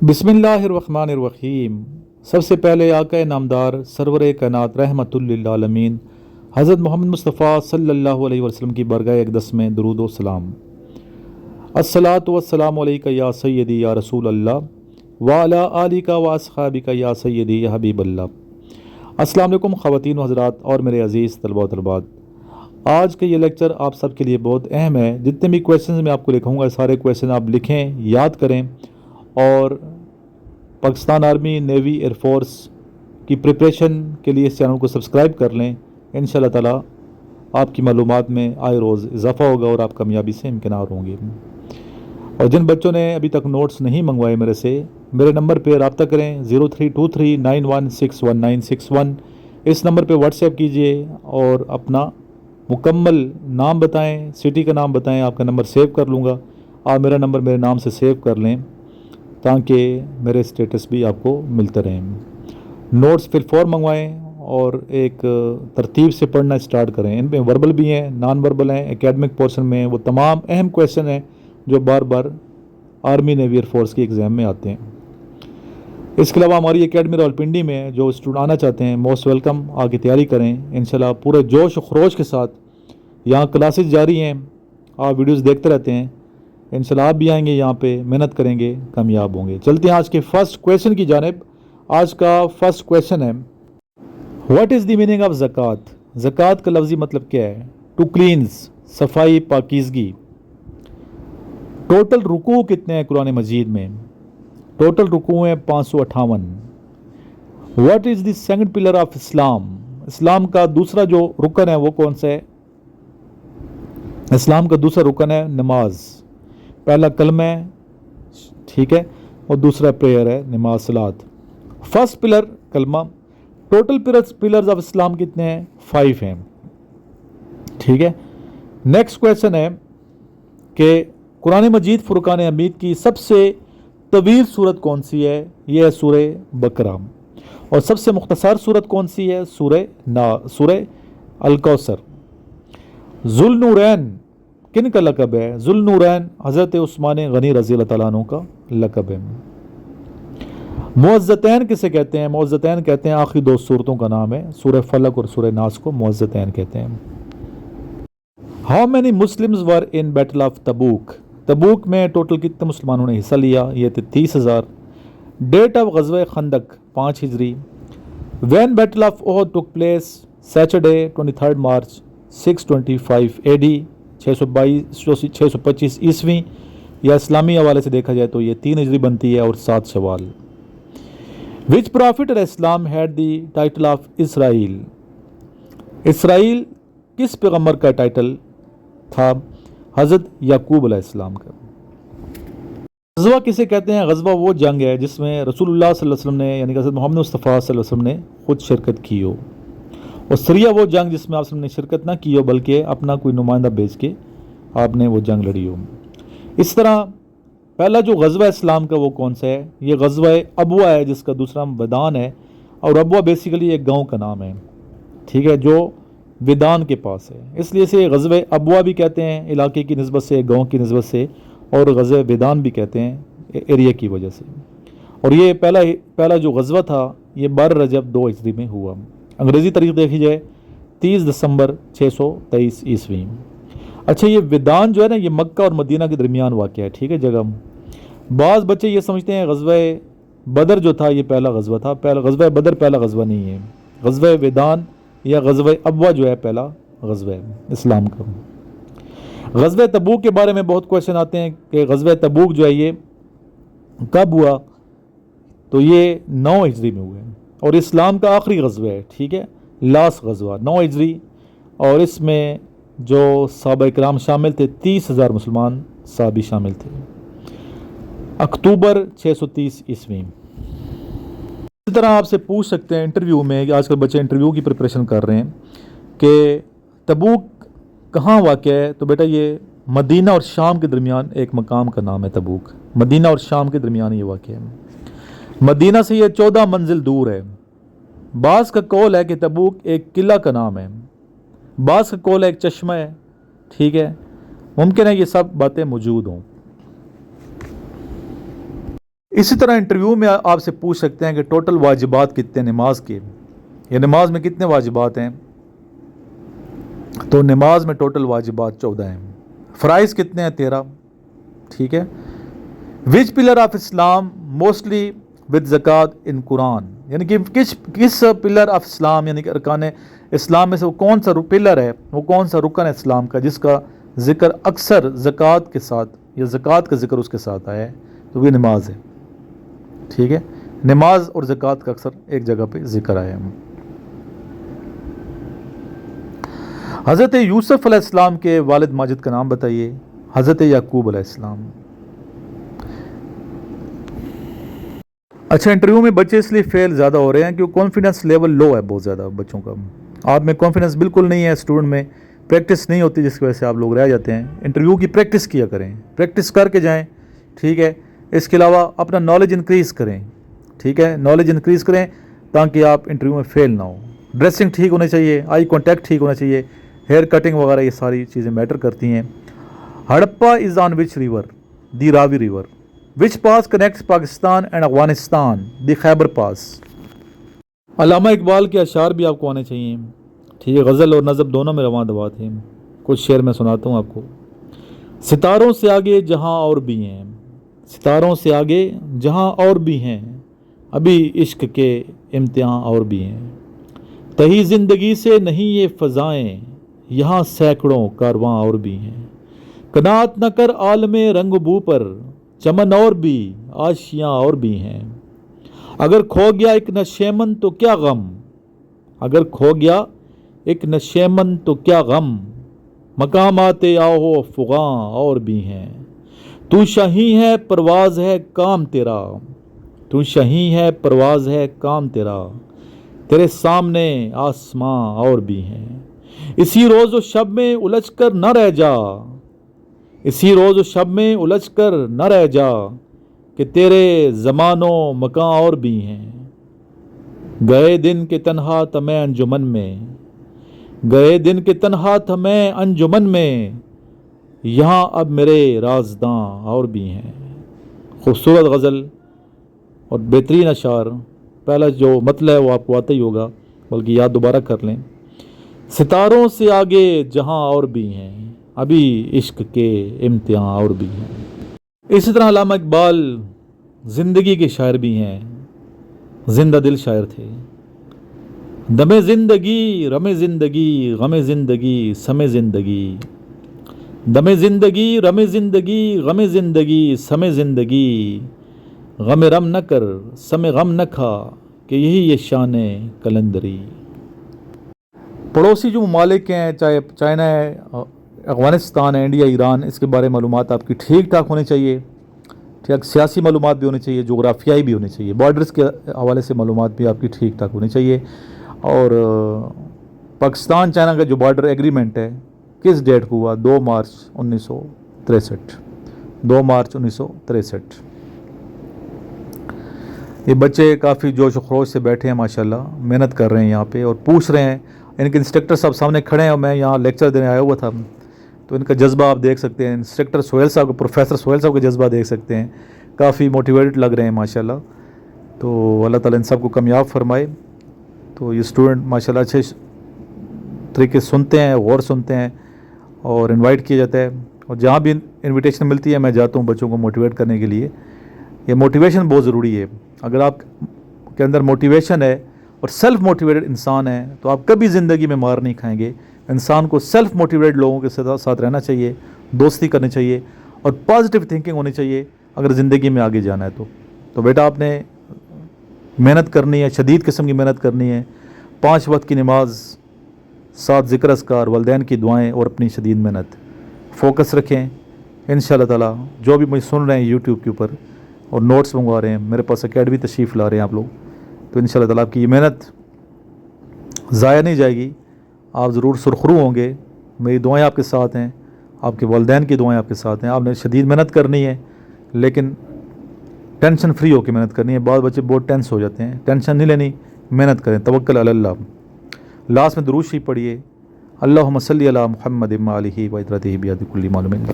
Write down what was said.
बिस्मिल्लाहिर्रहमानिर्रहीम। सबसे पहले आका नामदार सरवर कायनात रहमतुल लिल आलमीन हज़रत मोहम्मद मुस्तफ़ा सल्लल्लाहु अलैहि वसल्लम की बरगाह अक़दस में दुरूद व सलाम। अस्सलातु वस्सलामु अलैका या सय्यदी या रसूल अल्लाह व अला आलिका व अस्हाबिका या सय्यदी या हबीब अल्लाह। अस्सलाम वालेकुम ख़वातीन व हज़रात और मेरे अज़ीज़ तलबा व तलबात, आज का ये लेक्चर आप सब के लिए बहुत अहम है। जितने भी क्वेश्चन मैं आपको लिखूँगा सारे क्वेश्चन आप लिखें, याद करें और पाकिस्तान आर्मी, नेवी, एयरफोर्स की प्रिपरेशन के लिए इस चैनल को सब्सक्राइब कर लें। इंशाअल्लाह ताला आपकी मालूमात में आए रोज़ इजाफ़ा होगा और आप कामयाबी से इम्किनार होंगे। और जिन बच्चों ने अभी तक नोट्स नहीं मंगवाए मेरे से, मेरे नंबर पे रब्ता करें 0323916161। इस नंबर पे व्हाट्सएप कीजिए और अपना मुकम्मल नाम बताएं, सिटी का नाम बताएं, आपका नंबर सेव कर लूँगा। आप मेरा नंबर मेरे नाम से सेव कर लें ताकि मेरे स्टेटस भी आपको मिलते रहें। नोट्स फिल फॉर मंगवाएं और एक तरतीब से पढ़ना स्टार्ट करें। इनमें वर्बल भी हैं, नॉन वर्बल हैं। एकेडमिक पोर्शन में वो तमाम अहम क्वेश्चन हैं जो बार बार आर्मी, नेवी, एयरफोर्स की एग्ज़ाम में आते हैं। इसके अलावा हमारी एकेडमी रावलपिंडी में जो स्टूडेंट आना चाहते हैं मोस्ट वेलकम, आगे तैयारी करें। इंशाल्लाह पूरे जोश व खरोश के साथ यहाँ क्लासेस जारी हैं, आप वीडियोज़ देखते रहते हैं। इंशाल्लाह आप भी आएंगे यहाँ पे, मेहनत करेंगे, कामयाब होंगे। चलते हैं आज के फर्स्ट क्वेश्चन की जानिब। आज का फर्स्ट क्वेश्चन है, what is the meaning of zakat? ज़कात का लफ्ज़ी मतलब क्या है? टू क्लींस, सफाई, पाकीज़गी। टोटल रुकू कितने हैं कुरान मजीद में? टोटल रुकू हैं 558। What is the second pillar of Islam? इस्लाम का दूसरा जो रुकन है वो कौन सा है? इस्लाम का दूसरा रुकन है नमाज। पहला कलमा है, ठीक है, और दूसरा प्रेयर है, नमाज सलात। फर्स्ट पिलर कलमा। टोटल पिलर्स ऑफ इस्लाम कितने हैं? 5 हैं, ठीक है। नेक्स्ट क्वेश्चन है कि कुरान मजीद फुरकान हमीद की सबसे तवील सूरत कौन सी है? यह है सूरह बकरा। और सबसे मुख्तसर सूरत कौन सी है? सूरह अल कौसर। ज़ुल्नूरैन किन का लक़ब है? ज़ुल्नूरैन हज़रत उस्मान गनी रज़ी अल्लाह तआला अन्हु का लक़ब है। मुअज़्ज़तैन किसे कहते हैं? मुअज़्ज़तैन कहते हैं आखिरी 2 सूरतों का नाम है, सूरह फलक और सूरह नास को मुअज़्ज़तैन कहते हैं। How many Muslims were in battle of तबूक? तबूक में टोटल कितने मुसलमानों ने हिस्सा लिया? ये थे 30,000। डेट ऑफ ग़ज़वा खंदक 5 हिजरी। When battle of Uhud took place? Saturday 23 March 625 AD 625 ईस्वी, या इस्लामी हवाले से देखा जाए तो ये 3 हिजरी बनती है और 7 शवाल। Which prophet Islam had the title of Israel? इसराइल किस पैगम्बर का टाइटल था? हज़रत याकूब अलैहिस्सलाम का। ग़ज़वा किसे कहते हैं? ग़ज़वा वो जंग है जिसमें रसूलुल्लाह सल्लल्लाहु अलैहि वसल्लम ने, यानी कि हज़रत मोहम्मद मुस्तफ़ा सल्लल्लाहु अलैहि वसल्लम ने खुद शिरकत की हो। और सरिया वो जंग जिसमें आपने शिरकत ना की हो बल्कि अपना कोई नुमाइंदा भेज के आपने वो जंग लड़ी हो। इस तरह पहला जो ग़ज़वा इस्लाम का वो कौन सा है? ये ग़ज़वा अबवा है जिसका दूसरा वेदान है। और अबवा बेसिकली एक गांव का नाम है, ठीक है, जो वेदान के पास है, इसलिए इसे ग़ज़वा अबवा भी कहते हैं इलाके की निस्बत से, गाँव की निस्बत से, और ग़ज़वा वेदान भी कहते हैं एरिया की वजह से। और ये पहला जो ग़ज़वा था ये 12 रजब 2 हिजरी में हुआ। अंग्रेज़ी तारीख देखी जाए 30 दिसंबर 623 ईस्वी। अच्छा, ये वेदान जो है ना, ये मक्का और मदीना के दरमियान वाक़या है, ठीक है, जगह। बाज़ बच्चे ये समझते हैं ग़ज़वा बदर जो था ये पहला ग़ज़वा था। पहला ग़ज़वा बदर पहला ग़ज़वा नहीं है। ग़ज़वा वेदान या ग़ज़वा अबवा जो है पहला ग़ज़वा है इस्लाम का। ग़ज़वा तबूक के बारे में बहुत क्वेश्चन आते हैं कि ग़ज़वा तबूक जो है ये कब हुआ? तो ये 9 हिजरी में हुआ है और इस्लाम का आखिरी ग़ज़वा है, ठीक है, लास्ट ग़ज़वा 9 हिजरी। और इसमें जो सहाबा इकराम शामिल थे 30,000 मुसलमान सहाबी शामिल थे। अक्टूबर 630 ईस्वी। इसी तरह आपसे पूछ सकते हैं इंटरव्यू में, कि आजकल बच्चे इंटरव्यू की प्रिपरेशन कर रहे हैं, कि तबूक कहाँ वाक़या है? तो बेटा ये मदीना और शाम के दरमियान एक मकाम का नाम है तबूक। मदीना और शाम के दरमियान ये वाक़या है। मदीना से ये 14 मंजिल दूर है। बाज़ का कौल है कि तबूक एक किला का नाम है, बाज़ का कौल है एक चश्मा है, ठीक है, मुमकिन है ये सब बातें मौजूद हों। इसी तरह इंटरव्यू में आपसे पूछ सकते हैं कि टोटल वाजिबात कितने नमाज के, या नमाज में कितने वाजिबात हैं, तो नमाज में टोटल वाजिबात 14 हैं। फ़राइज़ कितने हैं? 13। ठीक है। Which pillar of Islam mostly with zakat in Quran, यानी कि किस पिलर ऑफ इस्लाम यानी कि अरकान इस्लाम में से वो कौन सा पिलर है, वो कौन सा रुकन है इस्लाम का जिसका ज़िक्र अक्सर ज़कात के साथ या ज़कात का ज़िक्र उसके साथ आया है, तो वो नमाज है। ठीक है। नमाज और ज़कात का अक्सर एक जगह पे ज़िक्र आया है। हज़रत यूसुफ़ अलैहिस्सलाम के वालिद माजिद का नाम बताइए। हज़रत याकूब अलैहिस्सलाम। अच्छा, इंटरव्यू में बच्चे इसलिए फेल ज़्यादा हो रहे हैं क्योंकि कॉन्फिडेंस लेवल लो है बहुत ज़्यादा बच्चों का। आप में कॉन्फिडेंस बिल्कुल नहीं है, स्टूडेंट में प्रैक्टिस नहीं होती, जिसकी वजह से आप लोग रह जाते हैं। इंटरव्यू की प्रैक्टिस किया करें, प्रैक्टिस करके जाएं। ठीक है। इसके अलावा अपना नॉलेज इंक्रीज़ करें। ठीक है, नॉलेज इंक्रीज़ करें ताकि आप इंटरव्यू में फेल ना हो। ड्रेसिंग ठीक होनी चाहिए, आई कॉन्टैक्ट ठीक होना चाहिए, हेयर कटिंग वगैरह ये सारी चीज़ें मैटर करती हैं। Harappa is on which river? The Ravi river. Which pass connects Pakistan and Afghanistan? The Khyber pass. Allama Iqbal के अशार भी आपको आने चाहिए। ठीक है, गज़ल और नज़ब दोनों में रवां दवा थे। कुछ शेर मैं सुनाता हूँ आपको। सितारों से आगे जहाँ और भी हैं, सितारों से आगे जहाँ और भी हैं, अभी इश्क के इम्तिहान और भी हैं। तही ज़िंदगी से नहीं ये फ़ज़ाएँ, यहाँ सैकड़ों कारवां और भी हैं। कनात न कर आलमे रंग बू पर, चमन और भी आशियाँ और भी हैं। अगर खो गया एक नशेमन तो क्या गम, अगर खो गया एक नशेमन तो क्या गम, मकामाते आओ फ़ुगां और भी हैं। तू शाही है परवाज़ है काम तेरा, तू शाही है परवाज़ है काम तेरा, तेरे सामने आसमां और भी हैं। इसी रोज़ व शब में उलझ कर न रह जा, इसी रोज़ व शब में उलझ कर न रह जा, कि तेरे ज़मानो मकां और भी हैं। गए दिन के तन्हा तमें अंजुमन में, गए दिन के तन्हा तमें अंजुमन में, यहाँ अब मेरे राज़दां और भी हैं। खूबसूरत गज़ल और बेहतरीन अशार। पहला जो मतलब है वो आपको आता ही होगा, बल्कि याद दोबारा कर लें। सितारों से आगे जहाँ और भी हैं, अभी इश्क के इम्तिहान और भी हैं। इसी तरह अल्लामा इकबाल ज़िंदगी के शायर भी हैं, जिंदा दिल शायर थे। दमे ज़िंदगी रमे ज़िंदगी गमे ज़िंदगी समय ज़िंदगी, दमे ज़िंदगी रमे ज़िंदगी गमे ज़िंदगी समय ज़िंदगी, गम रम न कर समय गम न खा, कि यही ये शान कलंदरी। पड़ोसी जो ममालिक हैं, चाहे चाइना है, अफ़गानिस्तान है, इंडिया, ईरान, इसके बारे में मालूमात आपकी ठीक ठाक होनी चाहिए। ठीक, सियासी मालूमात भी होनी चाहिए, जोग्राफियाई भी होनी चाहिए, बॉर्डर्स के हवाले से मालूमात भी आपकी ठीक ठाक होनी चाहिए। और पाकिस्तान चाइना का जो बॉर्डर एग्रीमेंट है किस डेट को हुआ? 2 मार्च 1963। 2 मार्च 1963। ये बच्चे काफ़ी जोश व खरोश से बैठे हैं माशाल्लाह, मेहनत कर रहे हैं यहाँ पे और पूछ रहे हैं। इनके इंस्ट्रक्टर साहब सामने खड़े हैं और मैं यहाँ लेक्चर देने आया हुआ था, तो इनका जज्बा आप देख सकते हैं। इंस्ट्रक्टर सोहेल साहब को, प्रोफेसर सोहेल साहब का जज्बा देख सकते हैं, काफ़ी मोटिवेटेड लग रहे हैं माशाल्लाह। तो अल्लाह ताला इन सब को कामयाब फरमाए। तो ये स्टूडेंट माशाल्लाह अच्छे तरीके सुनते हैं, गौर सुनते हैं और इनवाइट किया जाता है, और जहाँ भी इनविटेशन मिलती है मैं जाता हूँ बच्चों को मोटिवेट करने के लिए। ये मोटिवेशन बहुत ज़रूरी है। अगर आप के अंदर मोटिवेशन है और सेल्फ मोटिवेटेड इंसान है तो आप कभी ज़िंदगी में मार नहीं खाएंगे। इंसान को सेल्फ मोटिवेटेड लोगों के साथ रहना चाहिए, दोस्ती करनी चाहिए और पॉजिटिव थिंकिंग होनी चाहिए अगर ज़िंदगी में आगे जाना है तो बेटा आपने मेहनत करनी है, शदीद किस्म की मेहनत करनी है। 5 वक्त की नमाज, 7 ज़िक्र अस्कार, वालिदैन की दुआएं और अपनी शदीद मेहनत। फोकस रखें इंशाअल्लाह ताला। जो भी मुझे सुन रहे हैं यूट्यूब के ऊपर और नोट्स मंगवा रहे हैं, मेरे पास अकेडमी तशरीफ़ ला रहे हैं आप लोग, तो इंशाअल्लाह ताला आपकी ये मेहनत ज़ाया नहीं जाएगी, आप ज़रूर सुरखरू होंगे। मेरी दुआएं आपके साथ हैं, आपके वालिदैन की दुआएं आपके साथ हैं। आपने शदीद मेहनत करनी है लेकिन टेंशन फ्री होकर मेहनत करनी है। बाद बच्चे बहुत टेंस हो जाते हैं, टेंशन नहीं लेनी, मेहनत करें, तवक्कल अलल्लाह। लास्ट में दुरूद शरीफ पढ़िए, अल्लाहुम्मा सल्ली अला मुहम्मद व आलिहि व इत्रतिहि बियदि कुल्ली मालूमिन।